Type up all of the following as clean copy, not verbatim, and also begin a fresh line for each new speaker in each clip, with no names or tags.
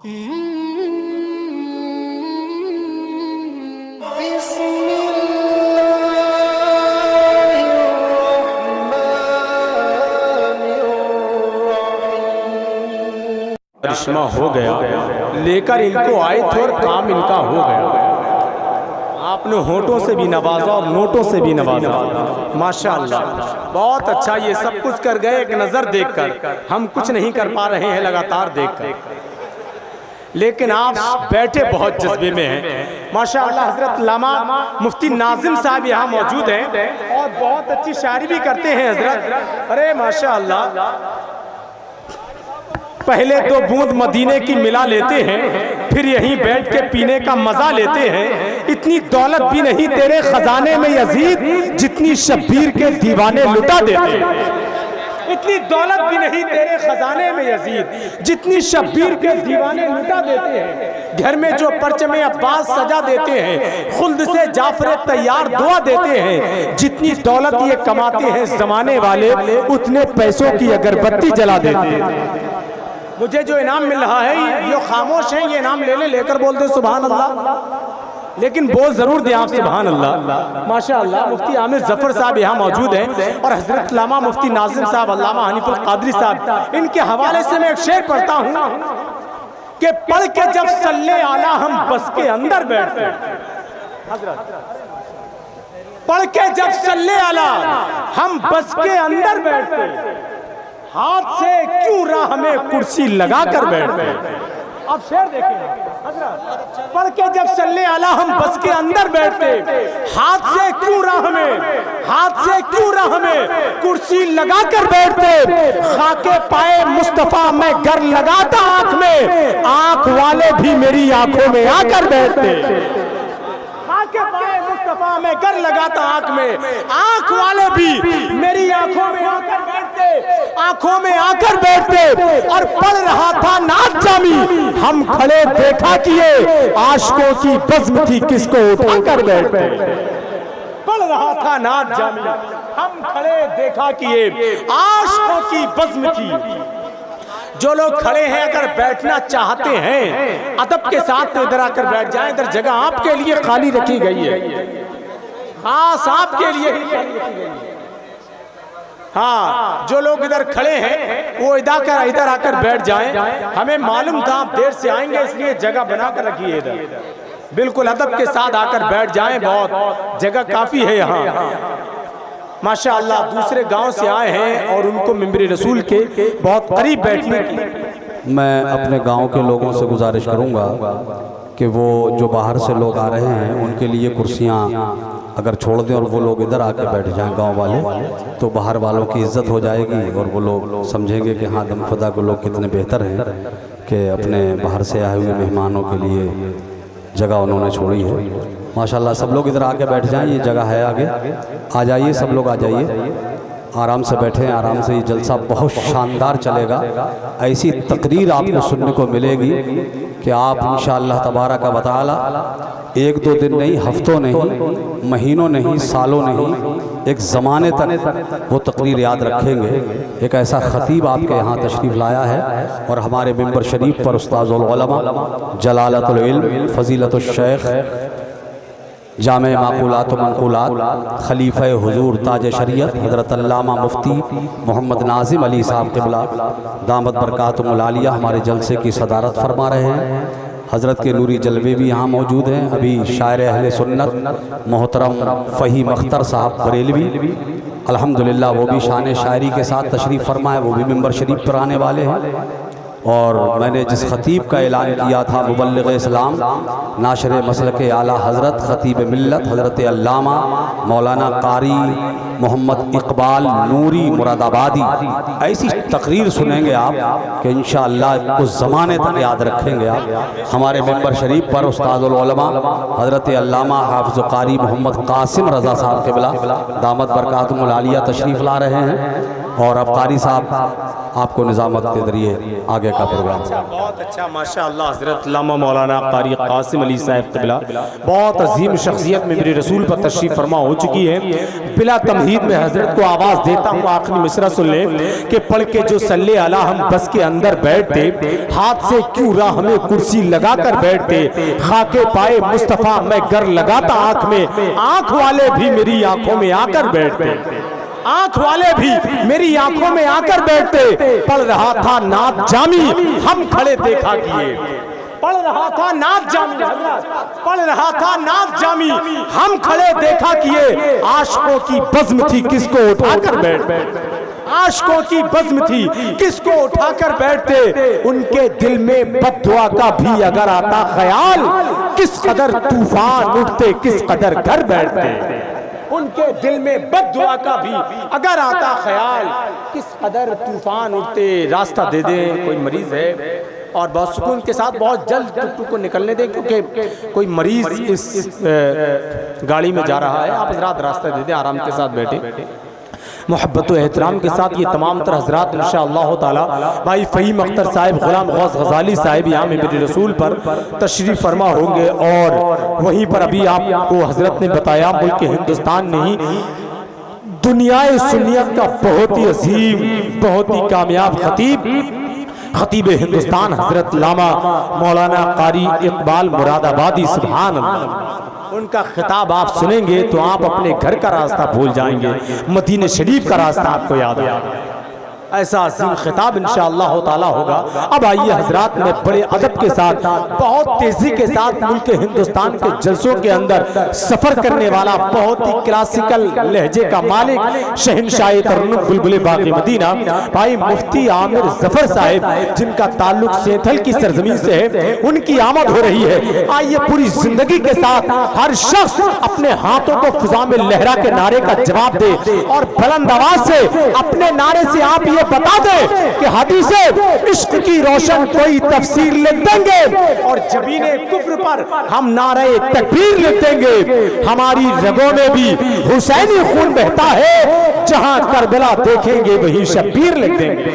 करिश्मा हो गया, लेकर इनको आए थे और काम इनका हो गया। आपने होठों से भी नवाजा और नोटों से भी नवाजा, माशाअल्लाह बहुत अच्छा। ये सब कुछ कर गए एक नज़र देखकर, हम कुछ नहीं कर पा रहे हैं लगातार देखकर, लेकिन आप बैठे बहुत जज्बे में हैं माशाअल्लाह। हजरत अल्लामा मुफ्ती नाजिम साहब यहाँ मौजूद हैं और बहुत अच्छी शायरी भी करते हैं हजरत। अरे माशाअल्लाह, पहले तो बूंद मदीने की मिला लेते हैं, फिर यहीं बैठ के पीने का मजा लेते हैं। इतनी दौलत भी नहीं तेरे खजाने में यजीद, जितनी शब्बीर के दीवाने लुटा देते हैं। इतनी दौलत भी नहीं तेरे खजाने में यजीद, जितनी शब्बीर के दीवाने लुटा देते हैं। घर में जो परचमे अब्बास सजा देते हैं, खुल्द से जाफर तैयार दुआ देते हैं। जितनी दौलत ये कमाते हैं जमाने वाले, उतने पैसों की अगरबत्ती जला देते हैं। मुझे जो इनाम मिल रहा है ये खामोश है, ये इनाम ले लेकर बोल दे सुभान अल्लाह, लेकिन बोल जरूर दे आप सुभान अल्लाह। माशाअल्लाह मुफ्ती आमिर जफर साहब यहाँ मौजूद हैं और हजरत अल्लामा मुफ्ती नाजिम साहब, अल्लामा हनीफुल कादरी साहब, इनके हवाले से मैं एक शेर पढ़ता हूँ कि पढ़ के जब सल्ले आला हम बस के अंदर बैठते, पढ़ के जब सल्ले आला हम बस के अंदर बैठते, हाथ से क्यों राह में कुर्सी लगा कर बैठते। अब शेर देखें, पढ़ के जब सल्ले आला हम बस के अंदर बैठते, हाथ से क्यों राह में कुर्सी लगा कर बैठते। खाके पाए मुस्तफा मैं गर लगाता आंख में, आंख वाले भी मेरी आंखों में आकर बैठते। खाके पाए मुस्तफा मैं गर लगाता आंख में, आंख वाले भी मेरी आंखों में आकर बैठते। और पढ़ रहा था नात जामी, हम खड़े देखा किए, आशिकों की बज़्म थी किसको उठा कर बैठते। पढ़ रहा था नात जामी, हम खड़े देखा किए, आशिकों की बज़्म थी। जो लोग खड़े हैं अगर बैठना चाहते हैं अदब के साथ तो इधर आकर बैठ जाएं, इधर जगह आपके लिए खाली रखी गई है, खास आपके लिए ही खाली रखी गई है। हाँ, जो लोग इधर खड़े हैं वो इधर आकर बैठ जाएं। हमें मालूम था आप देर से आएंगे, इसलिए जगह बनाकर रखिए इधर, बिल्कुल अदब के साथ आकर बैठ जाएं, बहुत जगह काफी है यहाँ माशाअल्लाह। दूसरे गांव से आए हैं और उनको मिंबर रसूल के बहुत करीब बैठने की।
मैं अपने गांव के लोगों से गुजारिश करूंगा कि वो जो बाहर से लोग आ रहे हैं उनके लिए कुर्सियां अगर छोड़ दें और वो लोग इधर आके बैठ जाएं गांव वाले, तो बाहर वालों की इज्जत हो जाएगी और वो लोग समझेंगे कि हाँ दम खुदा को लोग कितने बेहतर हैं कि अपने बाहर से आए हुए मेहमानों के लिए जगह उन्होंने छोड़ी है। माशाल्लाह सब लोग इधर आके बैठ जाएं, ये जगह है आगे, आ जाइए सब लोग आ जाइए, आराम से बैठें, आराम से। ये जलसा बहुत शानदार चलेगा, ऐसी तकरीर आपको सुनने को मिलेगी कि आप इंशाअल्लाह तबारक व तआला एक दो दिन नहीं, हफ्तों नहीं, महीनों नहीं, सालों नहीं, एक ज़माने तक वो तकरीर याद रखेंगे। एक ऐसा ख़तीब आपके यहाँ तशरीफ़ लाया है और हमारे मिंबर शरीफ पर उस्ताज़ुल उलमा जलालतुल इल्म फ़ज़ीलतुल शेख जामे माक़ूलात व मनक़ूलात खलीफ़ा हुज़ूर ताज शरीयत हज़रत अल्लामा मुफ्ती मोहम्मद नाज़िम अली साहब क़िबला दामत बरकातुहुल आलिया हमारे जलसे की सदारत फरमा रहे हैं। हज़रत के नूरी जलवे भी यहाँ मौजूद हैं। अभी शायर अहले सुन्नत मोहतरम फ़हीम अख्तर साहब बरेलवी अल्हम्दुलिल्लाह वो भी शान शायरी के साथ तशरीफ़ फरमाए, वो भी मिंबर शरीफ पर आने वाले हैं। और मैंने जिस ख़तीब का ऐलान किया था मुबल्लिग़ इस्लाम नाशर मसलक आला हज़रत ख़तीब मिल्लत हज़रत अल्लामा मौलाना कारी मोहम्मद इकबाल नूरी मुरादाबादी, ऐसी तकरीर सुनेंगे आप कि इंशाअल्लाह उस ज़माने तक याद रखेंगे आप। हमारे मिंबर शरीफ पर उस्तादुल उलमा हज़रत अल्लामा हाफ़िज़ कारी मोहम्मद कासिम रज़ा साहब क़िबला दामत बरकातुहुल आलिया तशरीफ़ ला रहे हैं। और अब कारी साहब आपको निज़ामत के ज़रिए आगे का प्रोग्राम।
बहुत अच्छा, माशाअल्लाह। हज़रत अल्लामा मौलाना कारी कासिम अली साहब क़िबला बहुत अजीम शख्सियत में मेरे रसूल पर तशरीफ़ फरमा हो चुकी है। बिला तमहीद में हज़रत को आवाज़ देता हूँ, आखिरी मिसरा सुन लें कि पढ़ के जो सल्ले अला हम बस के अंदर बैठते, हाथ से क्यों राह में कुर्सी लगा कर बैठते, खाके पाए मुस्तफ़ा मैं गर लगाता आँख में, आँख वाले भी मेरी आँखों में आकर बैठते, आंख वाले भी मेरी आंखों में आकर बैठते। पढ़ रहा था नात जामी हम खड़े देखा किए, पढ़ रहा था नात जामी, पढ़ रहा था नात जामी हम खड़े देखा किए। आशिकों की बज़्म थी किसको उठाकर बैठते, आशिकों की बज़्म थी किसको उठाकर बैठते। उनके दिल में बद्दुआ का भी अगर आता ख्याल, किस कदर तूफान उठते किस कदर घर बैठते। उनके दिल में बद्दुआ का भी अगर आता ख्याल, किस कदर तूफान उठते। रास्ता दे दें, कोई मरीज है और बहुत सुकून के साथ बहुत जल्द टुकटुक को निकलने दें, क्योंकि कोई मरीज इस गाड़ी में जा रहा है। आप हज़रात रास्ता दे दें, आराम के साथ बैठे, मोहब्बत व एहतराम के साथ। ये तमाम तर हज़रात इंशाअल्लाह ताला भाई फ़हीम अख्तर साहिब, ग़ुलाम गौस ग़ज़ाली साहिब यहाँ में मेरे रसूल पर तशरीफ़ फरमा होंगे। और वहीं पर अभी आपको हज़रत ने बताया मुल्क हिंदुस्तान नहीं, दुनियाए सुन्नियत का बहुत ही अजीम, बहुत ही कामयाब खतीब हिंदुस्तान हज़रत लामा मौलाना कारी इकबाल मुरादाबादी, सुभान अल्लाह। उनका खिताब आप सुनेंगे तो आप अपने घर का रास्ता भूल जाएंगे, मदीने शरीफ का रास्ता आपको याद आएगा। ऐसा अजीम खिताब इंशाअल्लाह ताला होगा। अब आइए हजरात, मैं बड़े अदब के साथ, बहुत तेजी के साथ मुल्क हिंदुस्तान के जलसों के अंदर सफर करने वाला, बहुत ही क्लासिकल लहजे का मालिक, शहनशाह तरन्नुम बुलबुल बाक़ी मदीना भाई मुफ्ती आमिर ज़फ़र साहिब, जिनका ताल्लुक सेंथल की सरजमीन से है, उनकी आमद हो रही है। आइए पूरी जिंदगी के साथ हर शख्स अपने हाथों को फिजा में लहरा के नारे का जवाब दे और बुलंद आवाज से अपने नारे से आप ये बता दे कि हदीसे इश्क की रोशन कोई तफसीर लिख देंगे और जबीने कुफ्र पर हम नारे तकबीर लिख देंगे। हमारी रगों में भी हुसैनी खून बहता है, जहां करबला देखेंगे वहीं शब्बीर लिख देंगे।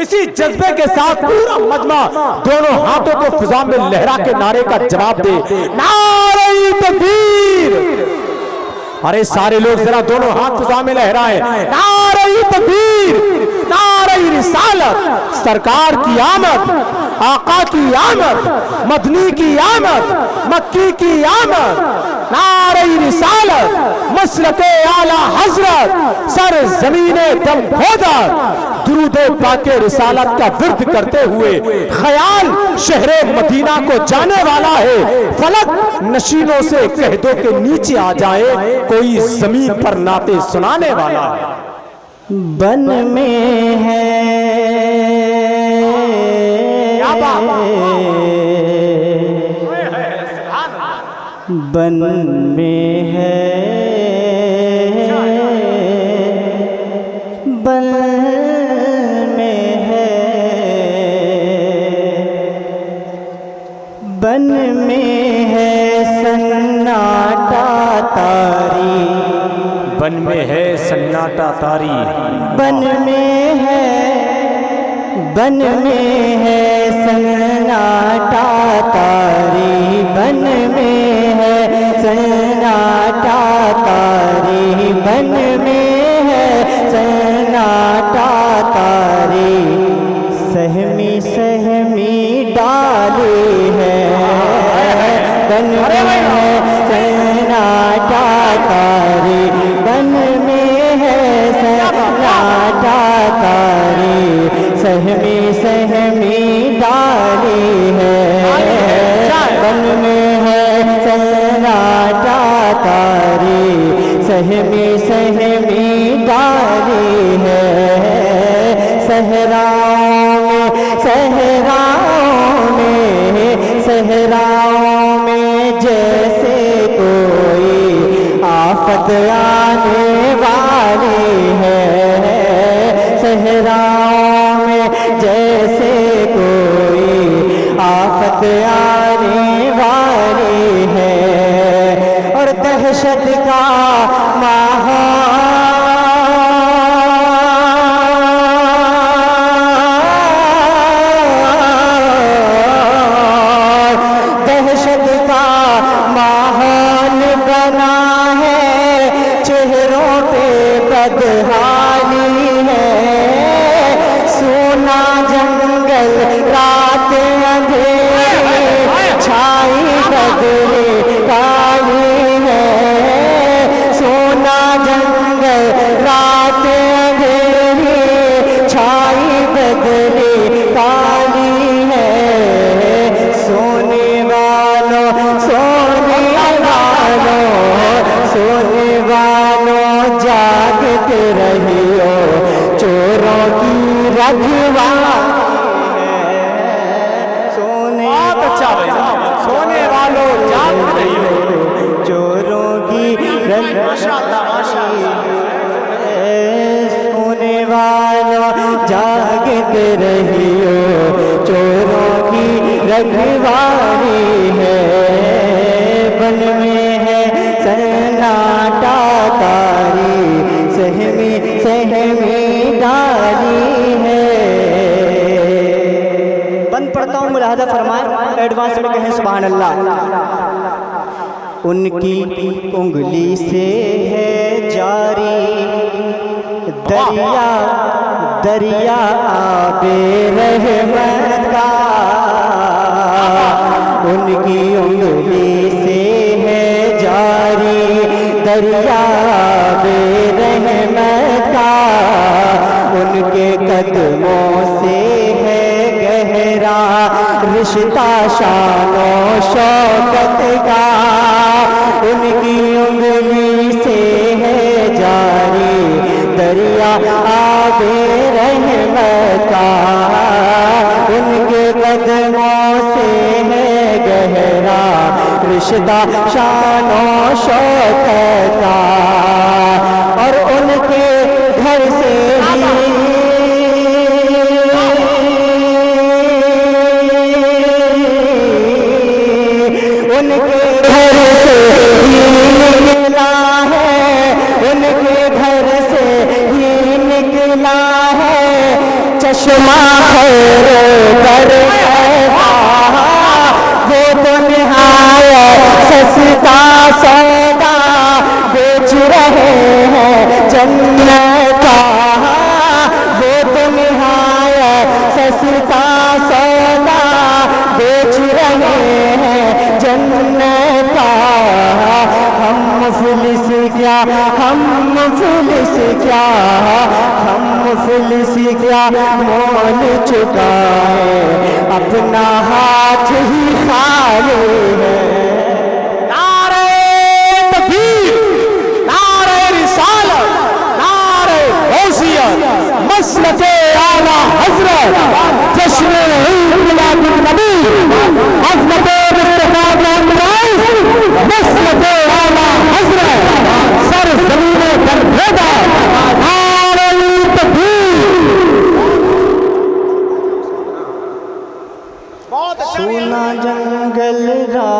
इसी जज्बे के साथ पूरा मजमा दोनों हाथों को फिजा में लहरा के नारे का जवाब दे, नारे तकबीर। अरे सारे लोग जरा दोनों हाथ फिजा में लहराएं, नारे तकबीर, नारे रिसालत, सरकार की आमद, आका की आमद, मदनी की आमद, मक्की की आमद, नारे रिसालत, मसलके आला हजरत, सर जमीने दम खोदा, दुरूदे पाके रिसालत का विर्द करते हुए ख्याल शहरे मदीना को जाने वाला है। फलक नशीनों से कह दो के नीचे आ जाए, कोई जमीन पर नाते सुनाने वाला है।
बन में है बन में है, बन में है, बन में है सन्नाटा तारी,
बन में है सन्नाटा तारी,
बन में है, बन में है सन्नाटा तारी, बन में है सन्नाटा तारी, बन में है सन्नाटा तारी, सहमी सहमी डाली है, बन में है सन्नाटा तारी, बन में है सन्नाटा तारी, सहमी सहमी डाली है, बन में है सन्नाटा तारी, सहमी सहमी डाली है। सहराओं में सहराओं में सहराओं में जैसे कोई आफत आने वाली है, सहराओं में जैसे कोई आफत आने वाली है, और दहशत का माहौल
जा भाई सोने वालों जाग रही हो
चोरों की सोने वालों जागते रहियो चोरों की रखवाली है बन में है सन्नाटा तारी सहमी डाली है। बंद पढ़ता हूँ मुलाहजा फरमाए एडवांस में कहें सुभान अल्लाह। उनकी उंगली से है जारी दरिया आबे रहमत का उनकी उंगली से है जारी दरिया आबे रहमत का उनके कदमों से है गहरा रिश्ता शानो शौकत का उनकी उंगली से है जारी दरिया आबे रहमत का उनके कदमों से है गहरा रिश्ता शानो शौकत का और उनके घर से उनके घर से ही निकला है उनके घर से ही निकला है चश्मा खैर वो तो निहायत सस्ता सौदा बेच रहे हैं जन्नत का वो तो निहायत सस्ता सौदा बेच रहे हैं जन्नत का हम मुफलिस क्या हम मुफलिस क्या हम मुफलिस क्या मोल चुकाए अपना हाथ ही खाली है।
नारे तकबीर नारे रिसालत नारे गौसियत मसलके आला हजरत जश्न मिलाद नबी हजरत मुस्तफा मसलके आला हजरत सर ज़मीने पर भेदा नारे तकबीर।
सुना जंगल रा